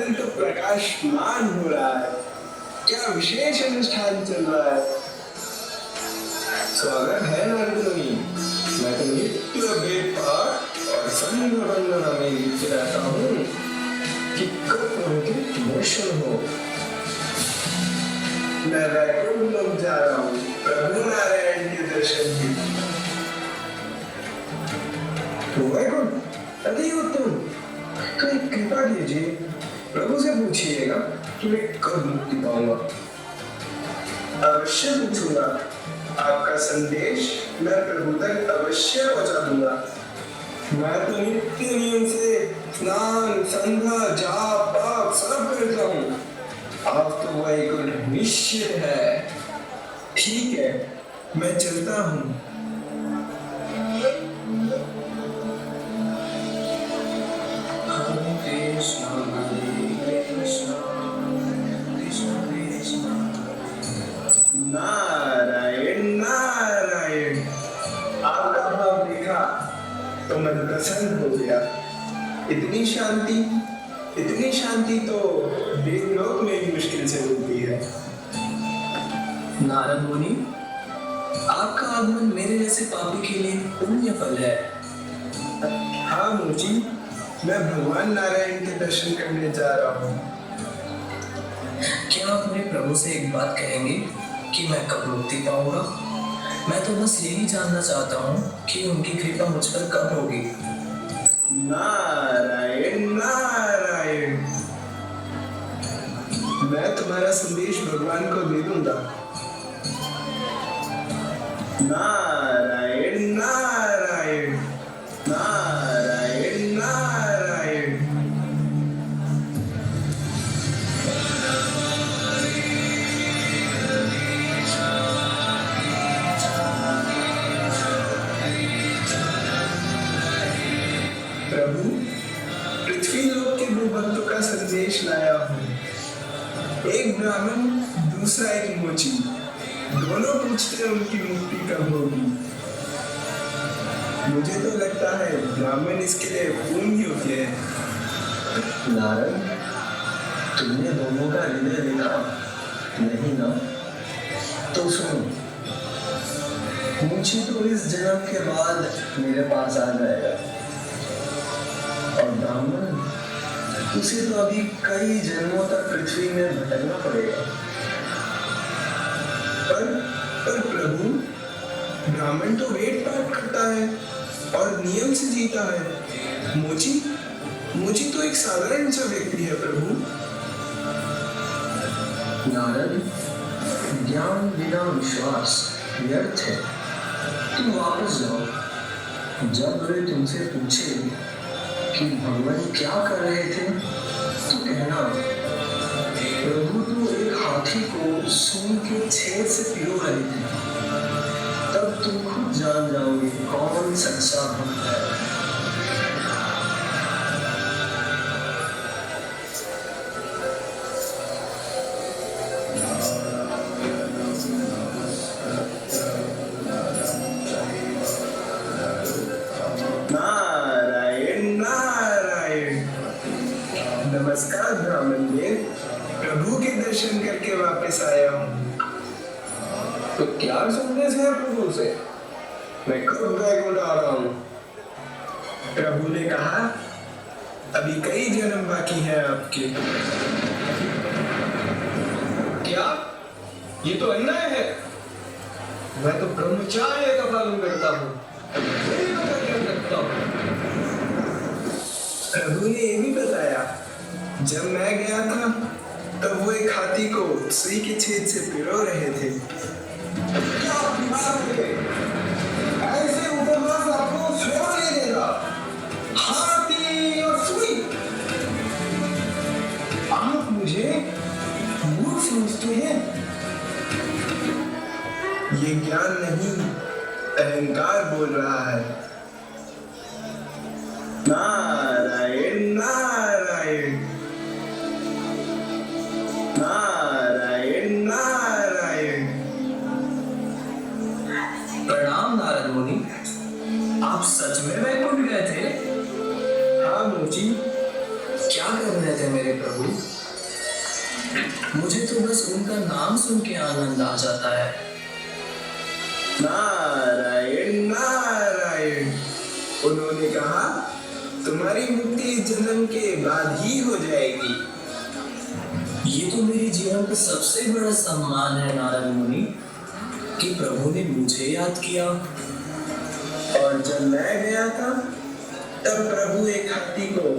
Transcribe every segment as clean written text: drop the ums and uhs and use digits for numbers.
आनंद तो प्रकाशमान हो रहा है। क्या विशेष अनुष्ठान चल रहा है? स्वागत है नारद मुनि। मैं तो नित्य वेद पाठ और संघ वंदना में लिप्त रहता हूँ कि कब उनके दर्शन हो। मैं वैकुंठ लोक जा रहा हूँ प्रभु नारायण के दर्शन के लिए। तो वैकुंठ अति उत्तम, तो एक कृपा कीजिए, प्रभु से पूछिएगा कि मैं कब मुक्ति पाऊंगा। अवश्य पूछूंगा, आपका संदेश मैं प्रभु तक अवश्य पहुंचा दूंगा। मैं तो नित्य नियम से स्नान संध्या जाप पाप सब करता हूँ। आप तो वैकुंठ निश्चित है। ठीक है, मैं चलता हूँ। नारायण नारायण, आपका भाव देखा तो मन प्रसन्न हो गया। इतनी शांति तो देवलोक में ही मुश्किल से मिलती है। नारद मुनि, आपका आगमन मेरे जैसे पापी के लिए पुण्य फल है। हाँ मुझी, मैं भगवान नारायण के दर्शन करने जा रहा हूँ। क्या आप मेरे प्रभु से एक बात कहेंगे कि मैं कब मुक्ति पाऊंगा? मैं तो बस यही जानना चाहता हूँ कि उनकी कृपा मुझ पर कब होगी। नारायण नारायण, मैं तुम्हारा संदेश भगवान को दे दूंगा। नारायण नारायण नारायण नारायण। प्रभु, पृथ्वी लोक के दो भक्तों का संदेश लाया हूँ। एक ब्राह्मण, दूसरा एक मोची। दोनों पूछते हैं उनकी मुक्ति कब होगी। मुझे तो लगता है ब्राह्मण इसके लिए पूर्ण योग्य है। नारद, तुमने दोनों का हृदय देखा नहीं ना? तो सुनो, मुझे तो इस जन्म के बाद मेरे पास आ जाएगा, और ब्राह्मण, उसे तो अभी कई जन्मों तक पृथ्वी में भटकना पड़ेगा। पर प्रभु, ब्राह्मण तो वेद पाठ करता है और नियम से जीता है। मोची तो एक साधारण सा व्यक्ति है प्रभु। नारद, ज्ञान बिना विश्वास व्यर्थ है। तुम वापस जाओ। जब वे तुमसे पूछे कि भगवान क्या कर रहे थे, तो कहना, प्रभु तो एक हाथी को सूंड के छेद से पिरो रहे थे। तब तुम खुद जान जाओगे कौन सच्चा भक्त है। नारायण नारायण। नमस्कार ब्राह्मण देव, प्रभु के दर्शन करके वापस आया हूँ। तो क्या संदेश है प्रभु से? मैं कब वैकुंठ आ रहा हूँ? प्रभु ने कहा, अभी कई जन्म बाकी हैं आपके। क्या? ये तो अन्याय है। मैं तो ब्रह्मचर्य का पालन करता हूँ। प्रभु ने ये भी बताया, जब मैं गया था तब वो एक हाथी को सुई के छेद से पिरो रहे थे। क्या बात है? ऐसे उपवास आपको स्वयं ले देगा। हाथी और सुई। आप मुझे मूर्ख समझते हैं? ये ज्ञान नहीं, अहंकार बोल रहा है। नारायण नारायण नारायण नारायण। प्रणाम नारद मुनि, आप सच में वैकुंठ गए थे? हाँ मोची, क्या कर रहे थे मेरे प्रभु? मुझे तो बस उनका नाम सुन के आनंद आ जाता है। नारायण नारायण। उन्होंने कहा तुम्हारी मुक्ति इस जन्म के बाद ही हो जाएगी। ये तो मेरे जीवन का सबसे बड़ा सम्मान है नारद मुनि, कि प्रभु ने मुझे याद किया। और जब मैं गया था तब प्रभु एक हाथी को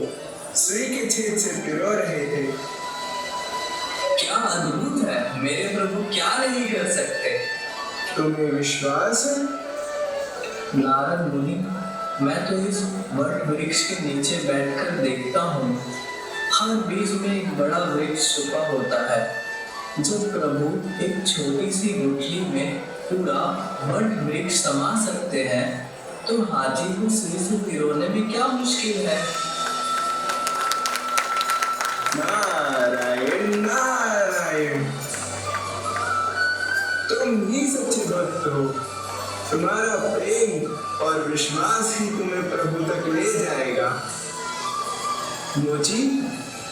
सुई के छेद से पिरो रहे थे। क्या अद्भुत है, मेरे प्रभु क्या नहीं कर सकते। तुम्हें विश्वास है? नारद मुनि, मैं तो इस वट वृक्ष के नीचे बैठकर देखता हूँ, हर बीज में एक बड़ा वृक्ष छुपा होता है। जब प्रभु एक छोटी सी गुठली में पूरा वट वृक्ष समा सकते हैं, तो हाथी को सुई से पिरोने में क्या मुश्किल है। नारायण नारायण। तुम ही सच्चे भक्त हो। तुम्हारा प्रेम और विश्वास ही तुम्हें प्रभु तक ले जाएगा। मोची,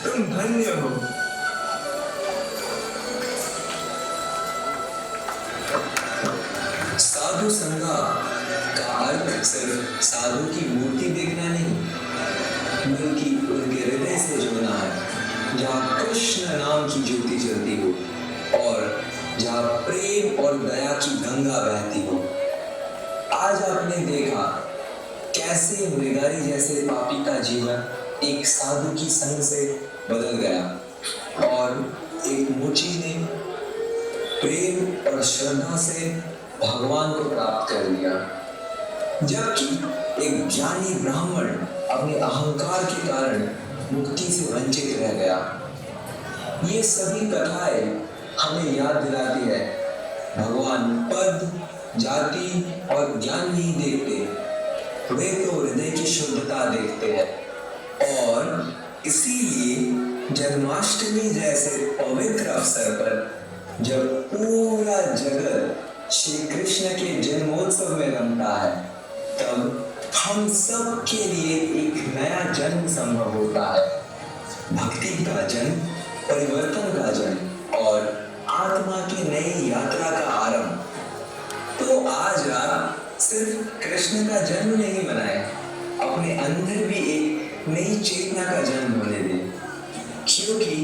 तुम धन्य हो। साधु संगा का अर्थ सिर्फ साधु की मूर्ति देखना नहीं, बल्कि उनके हृदय से जुड़ना है, जहाँ कृष्ण नाम की ज्योति जलती हो और जहाँ प्रेम और दया की गंगा बहती हो। आज आपने देखा कैसे मृगारी जैसे पापी का जीवन एक साधु की संग से बदल गया और एक मुची ने प्रेम और श्रद्धा से भगवान को प्राप्त कर लिया, जबकि एक ज्ञानी ब्राह्मण अपने अहंकार के कारण मुक्ति से वंचित रह गया। ये सभी कथाएं हमें याद दिलाती है, भगवान पद, जाति और ज्ञान नहीं देखते, वे तो हृदय की शुद्धता देखते हैं। और इसीलिए जन्माष्टमी जैसे पवित्र अवसर पर जब पूरा जगत श्री कृष्ण के जन्मोत्सव में रमता है, तब हम सब के लिए एक नया जन्म संभव होता है, भक्ति का जन्म, परिवर्तन का जन्म और आत्मा की नई यात्रा का आरंभ। तो आज आप सिर्फ कृष्ण का जन्म नहीं मनाएं, अपने अंदर भी एक नई चेतना का जन्म होने दें, क्योंकि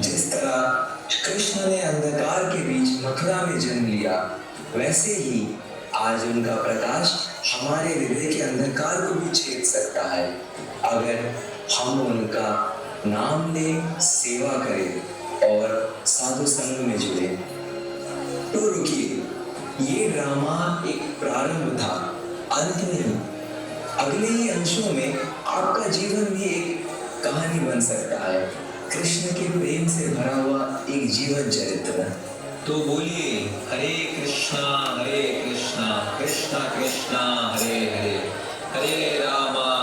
जिस तरह कृष्ण ने अंधकार के बीच मथुरा में जन्म लिया, वैसे ही आज उनका प्रकाश हमारे हृदय के अंधकार को भी छेद सकता है, अगर हम उनका नाम लें, सेवा करें और साधु संग में जुड़े। तो रुकिए, ये ड्रामा एक प्रारंभ था, अंत नहीं। अगले ही अंशों में आपका जीवन भी एक कहानी बन सकता है, कृष्ण के प्रेम से भरा हुआ एक जीवन चरित्र। तो बोलिए, हरे कृष्णा कृष्णा कृष्णा हरे हरे, हरे रामा